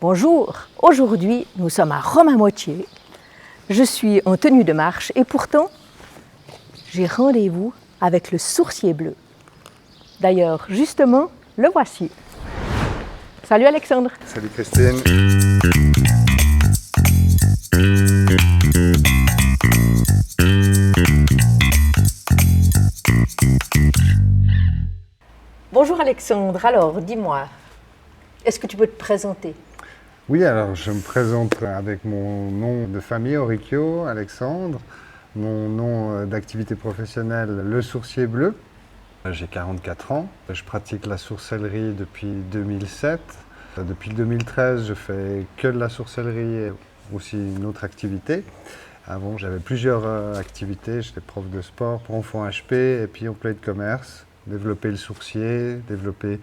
Bonjour, aujourd'hui nous sommes à Rome-à-Moitié. Je suis en tenue de marche et pourtant j'ai rendez-vous avec le sourcier bleu. D'ailleurs, justement, le voici. Salut Alexandre. Salut Christine. Bonjour Alexandre, alors dis-moi, est-ce que tu peux te présenter ? Oui, alors je me présente avec mon nom de famille, Oricchio, Alexandre, mon nom d'activité professionnelle, le sourcier bleu. J'ai 44 ans, je pratique la sorcellerie depuis 2007. Depuis 2013, je fais que de la sorcellerie et aussi une autre activité. Avant, j'avais plusieurs activités, j'étais prof de sport pour enfants HP et puis en plein de commerce, développer le sourcier, développer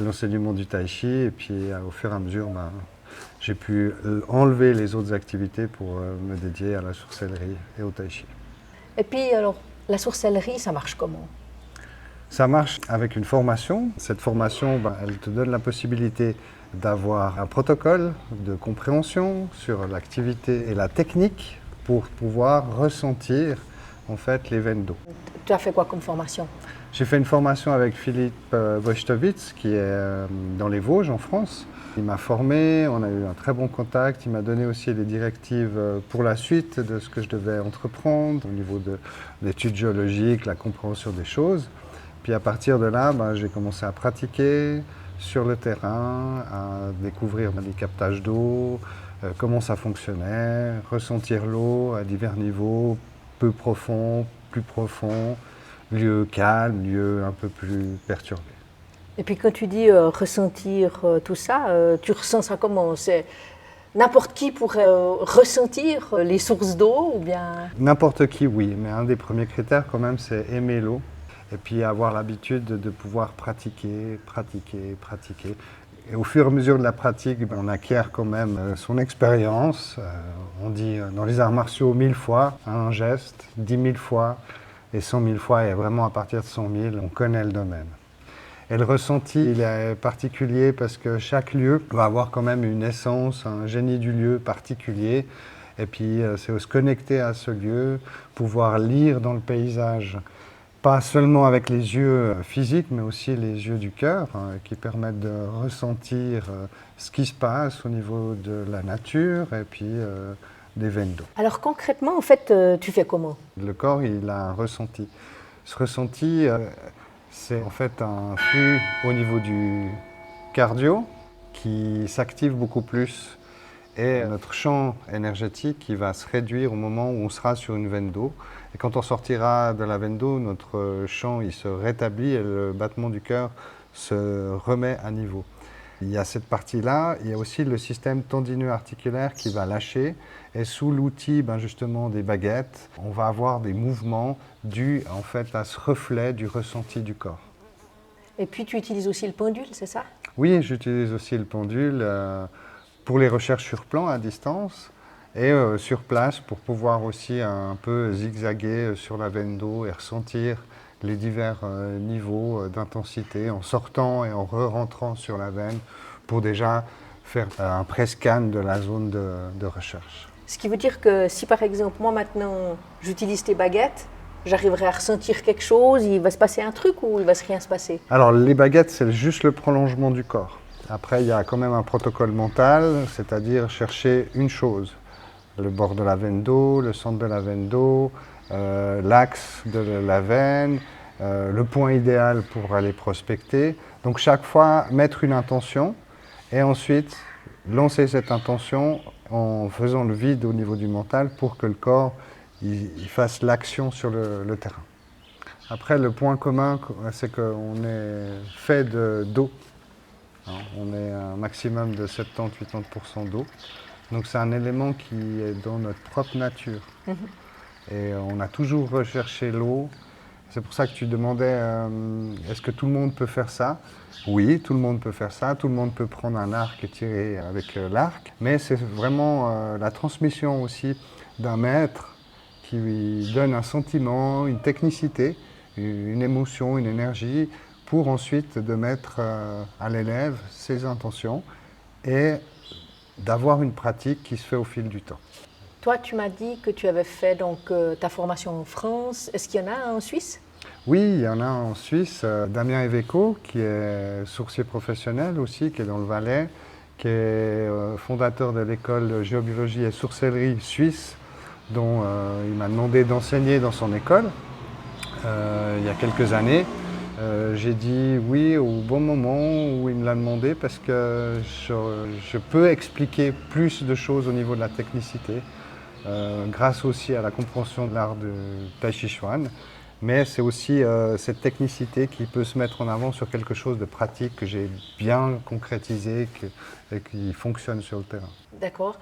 l'enseignement du tai chi et puis au fur et à mesure, j'ai pu enlever les autres activités pour me dédier à la sorcellerie et au tai chi. Et puis alors, la sorcellerie, ça marche comment ? Ça marche avec une formation. Cette formation, elle te donne la possibilité d'avoir un protocole de compréhension sur l'activité et la technique pour pouvoir ressentir en fait les veines d'eau. Tu as fait quoi comme formation ? J'ai fait une formation avec Philippe Wojtowicz qui est dans les Vosges en France. Il m'a formé, on a eu un très bon contact, il m'a donné aussi des directives pour la suite de ce que je devais entreprendre au niveau de l'étude géologique, la compréhension des choses. Puis à partir de là, j'ai commencé à pratiquer sur le terrain, à découvrir les captages d'eau, comment ça fonctionnait, ressentir l'eau à divers niveaux, peu profond, plus profond, lieu calme, lieu un peu plus perturbé. Et puis quand tu dis ressentir tout ça, tu ressens ça comment ? C'est n'importe qui pourrait ressentir les sources d'eau ou bien… N'importe qui, oui, mais un des premiers critères quand même, c'est aimer l'eau et puis avoir l'habitude de pouvoir pratiquer. Et au fur et à mesure de la pratique, on acquiert quand même son expérience. On dit dans les arts martiaux 1000 fois un geste, 10 000 fois et 100 000 fois. Et vraiment à partir de 100 000, on connaît le domaine. Et le ressenti, il est particulier parce que chaque lieu va avoir quand même une essence, un génie du lieu particulier. Et puis c'est se connecter à ce lieu, pouvoir lire dans le paysage. Pas seulement avec les yeux physiques, mais aussi les yeux du cœur, qui permettent de ressentir ce qui se passe au niveau de la nature et puis des veines d'eau. Alors concrètement, en fait, tu fais comment ? Le corps, il a un ressenti. Ce ressenti, c'est en fait un flux au niveau du cardio qui s'active beaucoup plus. Et notre champ énergétique qui va se réduire au moment où on sera sur une veine d'eau. Et quand on sortira de la veine d'eau, notre champ il se rétablit et le battement du cœur se remet à niveau. Il y a cette partie-là, il y a aussi le système tendineux articulaire qui va lâcher. Et sous l'outil justement des baguettes, on va avoir des mouvements dus en fait à ce reflet du ressenti du corps. Et puis tu utilises aussi le pendule, c'est ça ? Oui, j'utilise aussi le pendule. Pour les recherches sur plan à distance et sur place pour pouvoir aussi un peu zigzaguer sur la veine d'eau et ressentir les divers niveaux d'intensité en sortant et en re-rentrant sur la veine pour déjà faire un pré-scan de la zone de recherche. Ce qui veut dire que si par exemple moi maintenant j'utilise tes baguettes, j'arriverai à ressentir quelque chose, il va se passer un truc ou il va rien se passer ? Alors les baguettes c'est juste le prolongement du corps. Après, il y a quand même un protocole mental, c'est-à-dire chercher une chose. Le bord de la veine d'eau, le centre de la veine d'eau, l'axe de la veine, le point idéal pour aller prospecter. Donc chaque fois, mettre une intention et ensuite lancer cette intention en faisant le vide au niveau du mental pour que le corps il fasse l'action sur le terrain. Après, le point commun, c'est qu'on est fait d'eau. On est à un maximum de 70-80% d'eau. Donc c'est un élément qui est dans notre propre nature. Et on a toujours recherché l'eau. C'est pour ça que tu demandais, est-ce que tout le monde peut faire ça ? Oui, tout le monde peut faire ça. Tout le monde peut prendre un arc et tirer avec l'arc. Mais c'est vraiment la transmission aussi d'un maître qui lui donne un sentiment, une technicité, une émotion, une énergie, pour ensuite de mettre à l'élève ses intentions et d'avoir une pratique qui se fait au fil du temps. Toi, tu m'as dit que tu avais fait donc, ta formation en France. Est-ce qu'il y en a en Suisse? Oui, il y en a en Suisse, Damien Eveco, qui est sourcier professionnel aussi, qui est dans le Valais, qui est fondateur de l'école géobiologie et sourcellerie suisse, dont il m'a demandé d'enseigner dans son école il y a quelques années. J'ai dit oui au bon moment où il me l'a demandé parce que je peux expliquer plus de choses au niveau de la technicité, grâce aussi à la compréhension de l'art de Tai Chi Chuan. Mais c'est aussi cette technicité qui peut se mettre en avant sur quelque chose de pratique que j'ai bien concrétisé et qui fonctionne sur le terrain. D'accord.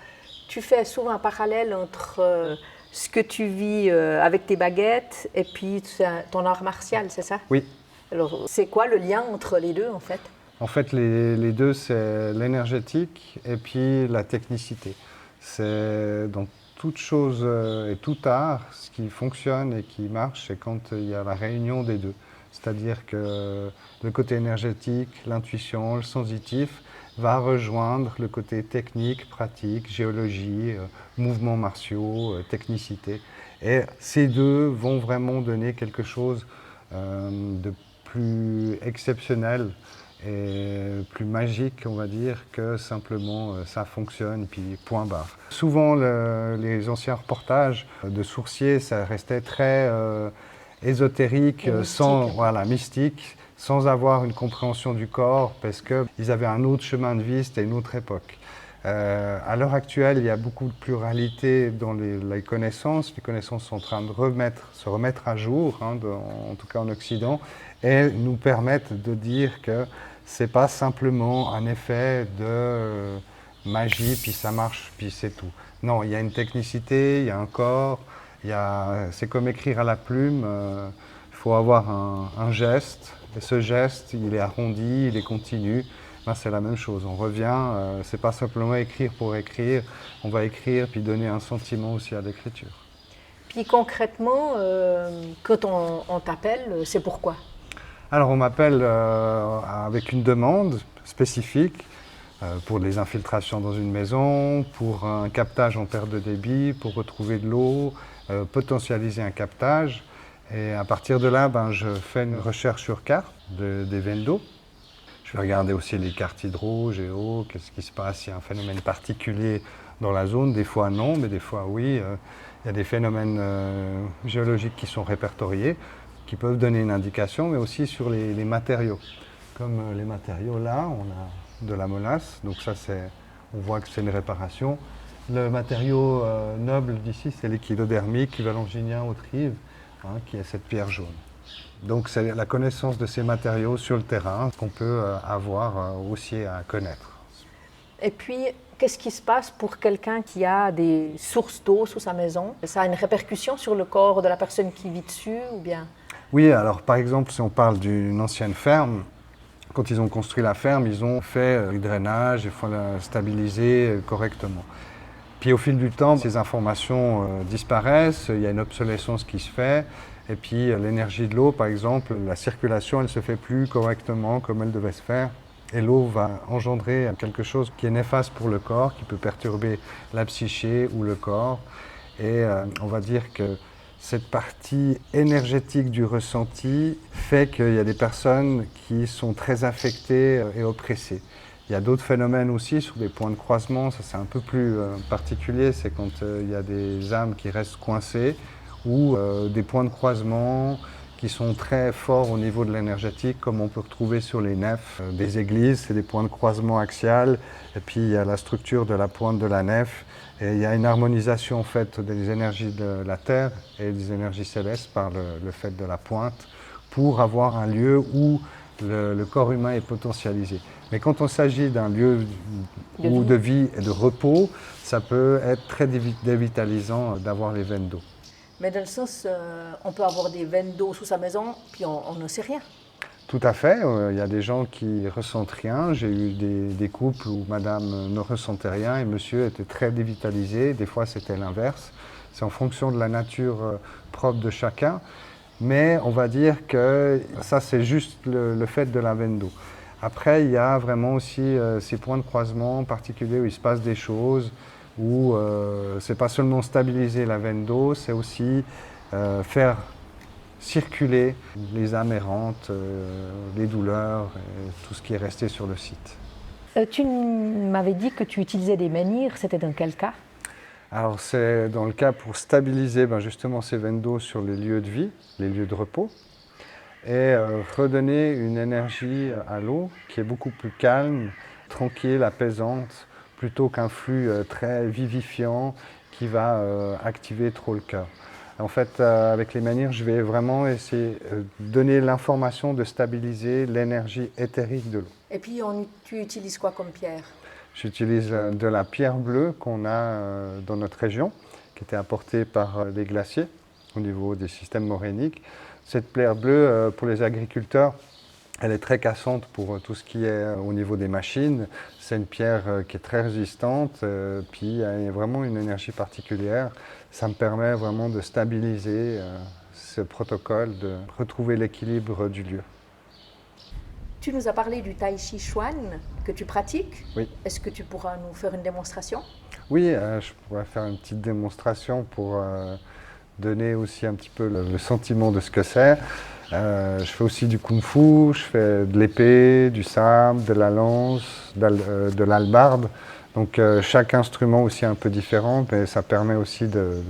Tu fais souvent un parallèle entre ce que tu vis avec tes baguettes et puis ton art martial, c'est ça? Oui. Alors, c'est quoi le lien entre les deux en fait? En fait, les deux, c'est l'énergétique et puis la technicité. C'est dans toute chose et tout art, ce qui fonctionne et qui marche, c'est quand il y a la réunion des deux. C'est-à-dire que le côté énergétique, l'intuition, le sensitif va rejoindre le côté technique, pratique, géologie, mouvements martiaux, technicité. Et ces deux vont vraiment donner quelque chose de plus exceptionnel et plus magique, on va dire, que simplement ça fonctionne, puis point barre. Souvent, les anciens reportages de sourciers, ça restait très ésotérique, mystique, sans avoir une compréhension du corps, parce qu'ils avaient un autre chemin de vie, c'était une autre époque. À l'heure actuelle, il y a beaucoup de pluralité dans les connaissances. Les connaissances sont en train de se remettre à jour, en tout cas en Occident, et nous permettent de dire que c'est pas simplement un effet de magie, puis ça marche, puis c'est tout. Non, il y a une technicité, il y a un corps, c'est comme écrire à la plume, il faut avoir un geste, et ce geste, il est arrondi, il est continu. Ben, c'est la même chose, on revient, c'est pas simplement écrire pour écrire, on va écrire puis donner un sentiment aussi à l'écriture. Puis concrètement, quand on t'appelle, c'est pourquoi? Alors on m'appelle avec une demande spécifique pour les infiltrations dans une maison, pour un captage en perte de débit, pour retrouver de l'eau, potentialiser un captage. Et à partir de là, je fais une recherche sur carte des veines d'eau. Je vais regarder aussi les cartes hydro, géo, qu'est-ce qui se passe, il y a un phénomène particulier dans la zone, des fois non, mais des fois oui. Il y a des phénomènes géologiques qui sont répertoriés, qui peuvent donner une indication, mais aussi sur les matériaux. Comme les matériaux là, on a de la molasse, donc ça on voit que c'est une réparation. Le matériau noble d'ici, c'est l'équilodermique valanginien autrive, qui est cette pierre jaune. Donc c'est la connaissance de ces matériaux sur le terrain qu'on peut avoir aussi à connaître. Et puis, qu'est-ce qui se passe pour quelqu'un qui a des sources d'eau sous sa maison? Ça a une répercussion sur le corps de la personne qui vit dessus ou bien? Oui, alors par exemple, si on parle d'une ancienne ferme, quand ils ont construit la ferme, ils ont fait le drainage, il faut la stabiliser correctement. Puis au fil du temps, ces informations disparaissent, il y a une obsolescence qui se fait. Et puis l'énergie de l'eau, par exemple, la circulation, elle ne se fait plus correctement comme elle devait se faire. Et l'eau va engendrer quelque chose qui est néfaste pour le corps, qui peut perturber la psyché ou le corps. Et on va dire que cette partie énergétique du ressenti fait qu'il y a des personnes qui sont très affectées et oppressées. Il y a d'autres phénomènes aussi sur des points de croisement, ça c'est un peu plus particulier, c'est quand il y a des âmes qui restent coincées ou des points de croisement qui sont très forts au niveau de l'énergétique, comme on peut retrouver sur les nefs des églises, c'est des points de croisement axial, et puis il y a la structure de la pointe de la nef, et il y a une harmonisation en fait des énergies de la Terre et des énergies célestes par le fait de la pointe, pour avoir un lieu où le corps humain est potentialisé. Mais quand on s'agit d'un lieu de vie et de repos, ça peut être très dévitalisant d'avoir les veines d'eau. Mais dans le sens, on peut avoir des veines d'eau sous sa maison, puis on ne sait rien. Tout à fait, il y a des gens qui ressentent rien. J'ai eu des couples où madame ne ressentait rien et monsieur était très dévitalisé. Des fois, c'était l'inverse. C'est en fonction de la nature propre de chacun. Mais on va dire que ça, c'est juste le fait de la veine d'eau. Après, il y a vraiment aussi ces points de croisement particuliers où il se passe des choses, où c'est pas seulement stabiliser la veine d'eau, c'est aussi faire circuler les âmes errantes, les douleurs, et tout ce qui est resté sur le site. Tu m'avais dit que tu utilisais des menhirs, c'était dans quel cas? Alors c'est dans le cas pour stabiliser justement ces veines d'eau sur les lieux de vie, les lieux de repos, et redonner une énergie à l'eau qui est beaucoup plus calme, tranquille, apaisante, plutôt qu'un flux très vivifiant qui va activer trop le cœur. En fait, avec les menhirs, je vais vraiment essayer de donner l'information de stabiliser l'énergie éthérique de l'eau. Et puis tu utilises quoi comme pierre? J'utilise de la pierre bleue qu'on a dans notre région, qui était apportée par les glaciers au niveau des systèmes morainiques. Cette pierre bleue, pour les agriculteurs, elle est très cassante pour tout ce qui est au niveau des machines. C'est une pierre qui est très résistante, puis il y a vraiment une énergie particulière. Ça me permet vraiment de stabiliser ce protocole, de retrouver l'équilibre du lieu. Tu nous as parlé du Tai Chi Chuan que tu pratiques. Oui. Est-ce que tu pourras nous faire une démonstration? Oui, je pourrais faire une petite démonstration pour donner aussi un petit peu le sentiment de ce que c'est. Je fais aussi du kung-fu, je fais de l'épée, du sabre, de la lance, de l'hallebarde. Donc chaque instrument aussi un peu différent, mais ça permet aussi de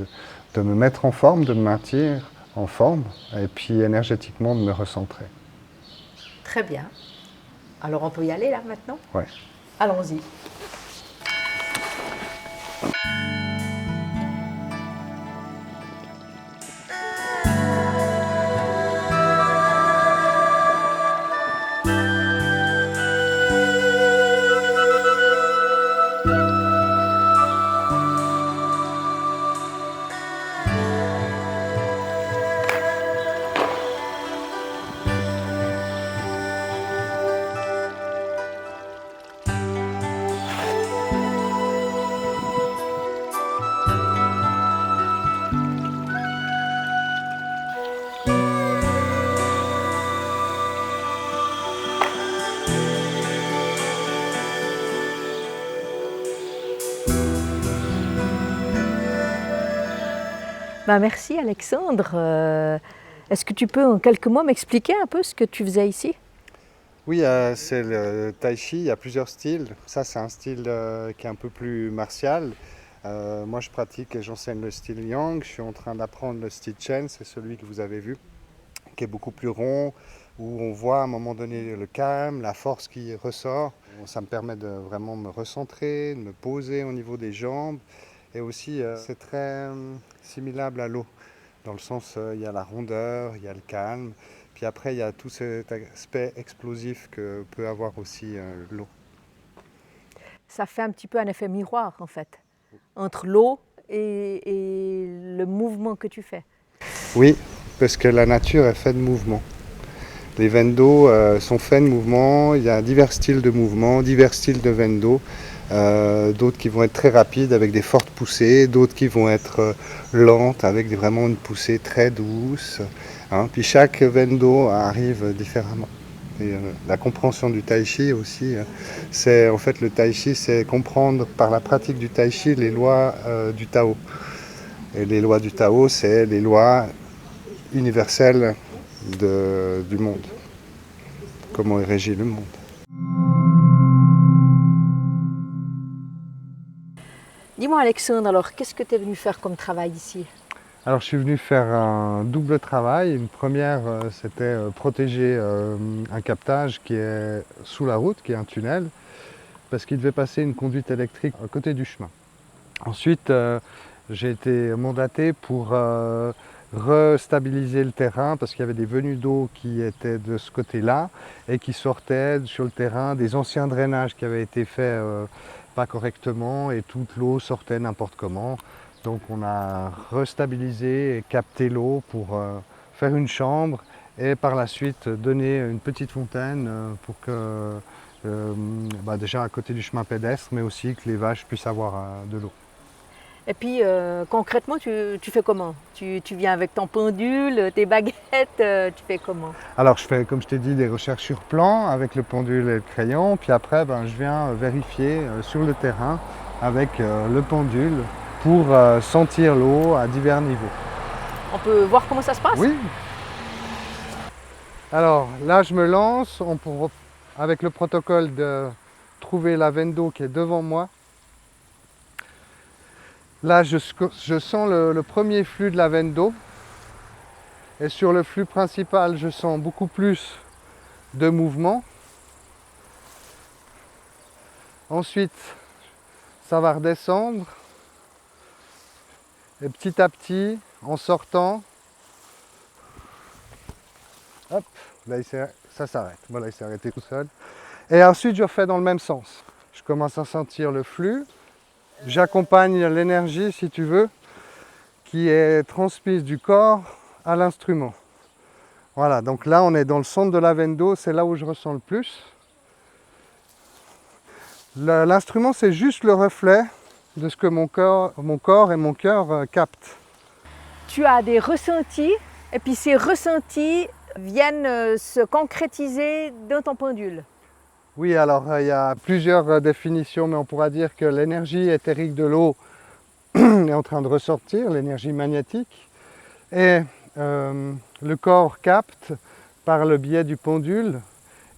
me mettre en forme, de me maintenir en forme, et puis énergétiquement de me recentrer. Très bien. Alors on peut y aller là maintenant? Ouais. Allons-y. Merci Alexandre. Est-ce que tu peux en quelques mots m'expliquer un peu ce que tu faisais ici? Oui, c'est le tai chi, il y a plusieurs styles. Ça, c'est un style qui est un peu plus martial. Moi, je pratique et j'enseigne le style yang. Je suis en train d'apprendre le style chen, c'est celui que vous avez vu, qui est beaucoup plus rond, où on voit à un moment donné le calme, la force qui ressort. Ça me permet de vraiment me recentrer, de me poser au niveau des jambes. Et aussi, c'est très similable à l'eau, dans le sens, il y a la rondeur, il y a le calme. Puis après, il y a tout cet aspect explosif que peut avoir aussi l'eau. Ça fait un petit peu un effet miroir en fait, entre l'eau et le mouvement que tu fais. Oui, parce que la nature est faite de mouvement. Les veines d'eau sont faites de mouvement, il y a divers styles de mouvement, divers styles de veines d'eau. D'autres qui vont être très rapides avec des fortes poussées, d'autres qui vont être lentes avec vraiment une poussée très douce. Puis chaque veine d'eau arrive différemment. Et, la compréhension du tai chi aussi, c'est en fait le tai chi, c'est comprendre par la pratique du tai chi les lois du Tao. Et les lois du Tao, c'est les lois universelles du monde. Comment il régit le monde. Dis-moi Alexandre, alors qu'est-ce que tu es venu faire comme travail ici? Alors je suis venu faire un double travail. Une première, c'était protéger un captage qui est sous la route, qui est un tunnel, parce qu'il devait passer une conduite électrique à côté du chemin. Ensuite, j'ai été mandaté pour restabiliser le terrain, parce qu'il y avait des venues d'eau qui étaient de ce côté-là et qui sortaient sur le terrain des anciens drainages qui avaient été faits pas correctement, et toute l'eau sortait n'importe comment. Donc on a restabilisé et capté l'eau pour faire une chambre et par la suite donner une petite fontaine pour que, déjà à côté du chemin pédestre, mais aussi que les vaches puissent avoir de l'eau. Et puis concrètement, tu fais comment? Tu viens avec ton pendule, tes baguettes, tu fais comment? Alors je fais, comme je t'ai dit, des recherches sur plan avec le pendule et le crayon, puis après ben, je viens vérifier sur le terrain avec le pendule pour sentir l'eau à divers niveaux. On peut voir comment ça se passe? Oui. Alors là je me lance avec le protocole de trouver la veine d'eau qui est devant moi. Là je sens le premier flux de la veine d'eau. Et sur le flux principal, je sens beaucoup plus de mouvement. Ensuite, ça va redescendre. Et petit à petit, en sortant, hop, là ça s'arrête. Voilà, il s'est arrêté tout seul. Et ensuite, je refais dans le même sens. Je commence à sentir le flux. J'accompagne l'énergie, si tu veux, qui est transmise du corps à l'instrument. Voilà, donc là, on est dans le centre de la veine d'eau, c'est là où je ressens le plus. L'instrument, c'est juste le reflet de ce que mon corps et mon cœur captent. Tu as des ressentis, et puis ces ressentis viennent se concrétiser dans ton pendule. Oui, alors il y a plusieurs définitions, mais on pourra dire que l'énergie éthérique de l'eau est en train de ressortir, l'énergie magnétique, et le corps capte par le biais du pendule,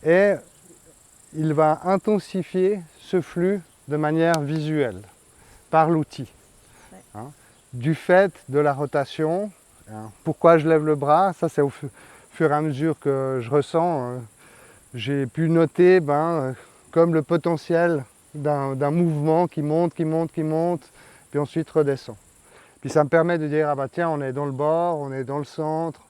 et il va intensifier ce flux de manière visuelle, par l'outil. Ouais. Hein, du fait de la rotation. Hein. Pourquoi je lève le bras? Ça, c'est au fur et à mesure que je ressens. J'ai pu noter comme le potentiel d'un mouvement qui monte, puis ensuite redescend. Puis ça me permet de dire, ah bah tiens, on est dans le bord, on est dans le centre,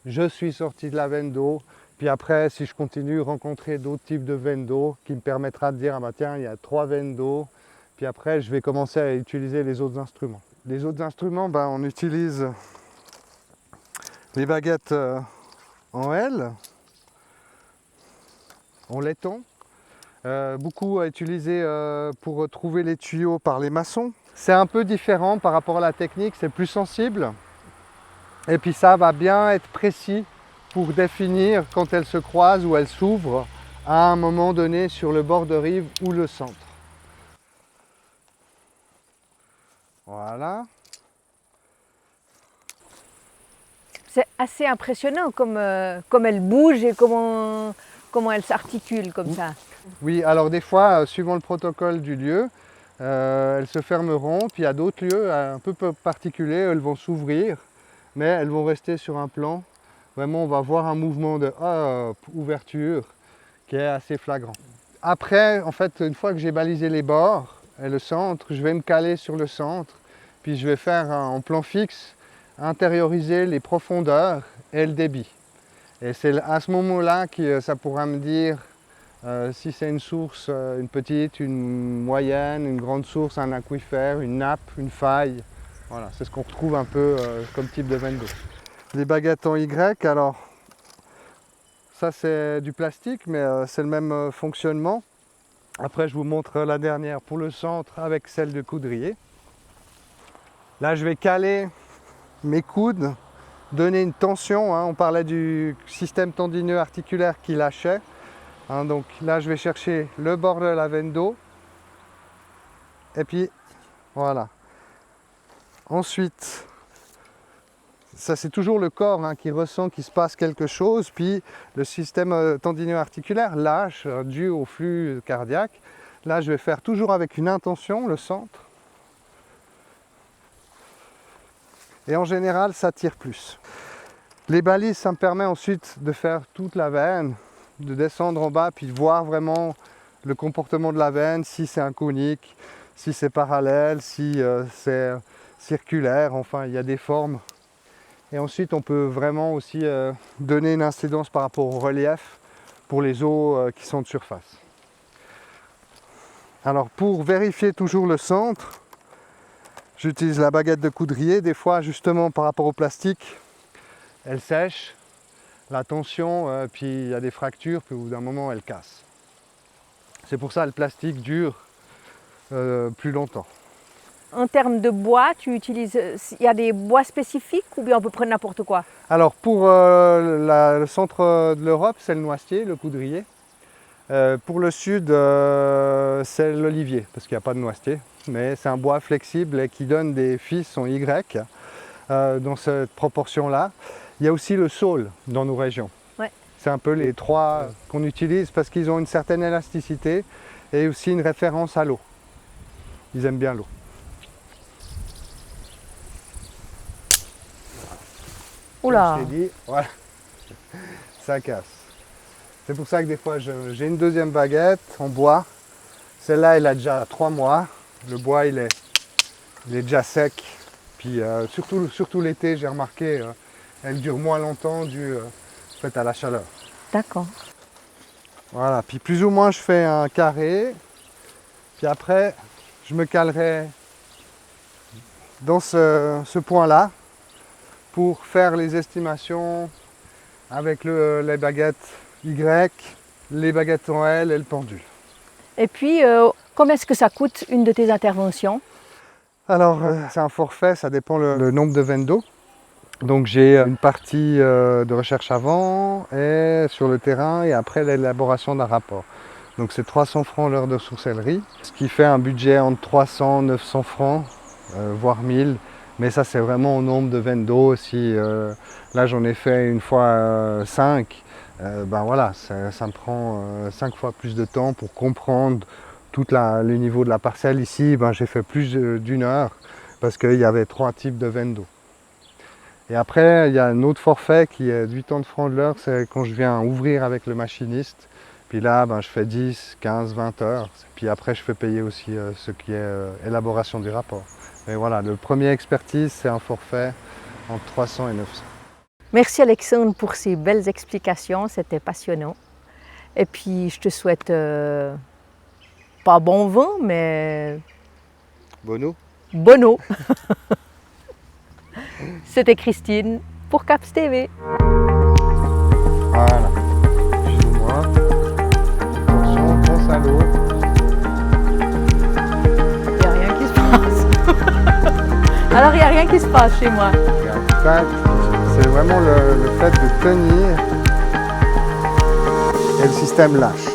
je suis sorti de la veine d'eau. Puis après, si je continue, rencontrer d'autres types de veines d'eau qui me permettra de dire, ah bah tiens, il y a 3 veines d'eau. Puis après, je vais commencer à utiliser les autres instruments. Les autres instruments, on utilise les baguettes en L, en laiton. Beaucoup à utiliser pour trouver les tuyaux par les maçons. C'est un peu différent par rapport à la technique, c'est plus sensible. Et puis ça va bien être précis pour définir quand elles se croisent ou elles s'ouvrent à un moment donné sur le bord de rive ou le centre. Voilà. C'est assez impressionnant comme elle bouge et comment elle s'articule comme ça. Oui, alors des fois, suivant le protocole du lieu, elles se fermeront, puis il y a d'autres lieux un peu particuliers, elles vont s'ouvrir, mais elles vont rester sur un plan. Vraiment, on va voir un mouvement de ouverture qui est assez flagrant. Après, en fait, une fois que j'ai balisé les bords et le centre, je vais me caler sur le centre, puis je vais faire en plan fixe, intérioriser les profondeurs et le débit. Et c'est à ce moment-là que ça pourra me dire si c'est une source, une petite, une moyenne, une grande source, un aquifère, une nappe, une faille. Voilà, c'est ce qu'on retrouve un peu comme type de veine d'eau. Les baguettes en Y, alors ça c'est du plastique, mais c'est le même fonctionnement. Après je vous montre la dernière pour le centre avec celle de coudrier. Là je vais caler mes coudes, donner une tension. Hein. On parlait du système tendineux articulaire qui lâchait. Hein, donc là je vais chercher le bord de la veine d'eau. Et puis voilà. Ensuite, ça c'est toujours le corps qui ressent qu'il se passe quelque chose, puis le système tendineux articulaire lâche dû au flux cardiaque. Là je vais faire toujours avec une intention, le centre. Et en général ça tire plus. Les balises, ça me permet ensuite de faire toute la veine, de descendre en bas, puis de voir vraiment le comportement de la veine, si c'est un conique, si c'est parallèle, si c'est circulaire, enfin il y a des formes. Et ensuite on peut vraiment aussi donner une incidence par rapport au relief pour les eaux qui sont de surface. Alors pour vérifier toujours le centre, j'utilise la baguette de coudrier, des fois justement par rapport au plastique, elle sèche, la tension, puis il y a des fractures, puis au bout d'un moment elle casse. C'est pour ça que le plastique dure plus longtemps. en termes de bois, tu utilises, il y a des bois spécifiques ou bien on peut prendre n'importe quoi? Alors pour le centre de l'Europe, c'est le noisetier, le coudrier. Pour le sud, c'est l'olivier, parce qu'il n'y a pas de noisetier. Mais c'est un bois flexible et qui donne des fils en Y dans cette proportion-là. Il y a aussi le saule dans nos régions. Ouais. C'est un peu les trois qu'on utilise parce qu'ils ont une certaine élasticité et aussi une référence à l'eau. Ils aiment bien l'eau. Oula! Comme je t'ai dit, voilà, ça casse. C'est pour ça que des fois j'ai une deuxième baguette en bois. Celle-là, elle a déjà 3 mois. Le bois, il est déjà sec. Puis surtout l'été, j'ai remarqué, elle dure moins longtemps dû en fait, à la chaleur. D'accord. Voilà, puis plus ou moins je fais un carré. Puis après, je me calerai dans ce point-là pour faire les estimations avec les baguettes Y, les baguettes en L et le pendule. Et puis, combien est-ce que ça coûte une de tes interventions? Alors, c'est un forfait, ça dépend le nombre de veines d'eau. Donc j'ai une partie de recherche avant et sur le terrain et après l'élaboration d'un rapport. Donc c'est 300 francs l'heure de sorcellerie, ce qui fait un budget entre 300 et 900 francs, voire 1000. Mais ça c'est vraiment au nombre de veines d'eau. Si là j'en ai fait une fois 5, ben voilà, ça me prend 5 fois plus de temps pour comprendre tout le niveau de la parcelle. Ici, ben, j'ai fait plus d'1 heure parce qu'il y avait 3 types de veines d'eau. Et après, il y a un autre forfait qui est 80 francs de l'heure, c'est quand je viens ouvrir avec le machiniste. Puis là, ben, je fais 10, 15, 20 heures. Puis après, je fais payer aussi ce qui est élaboration du rapport. Mais voilà, le premier expertise, c'est un forfait entre 300 et 900. Merci Alexandre pour ces belles explications, c'était passionnant. Et puis, je te souhaite pas bon vent, mais Bono. bonne eau. C'était Christine pour Caps TV. Voilà. Chez moi. Attention, pense à l'eau. Il n'y a rien qui se passe. Alors, il n'y a rien qui se passe chez moi. Regarde, tac. C'est vraiment le fait de tenir et le système lâche.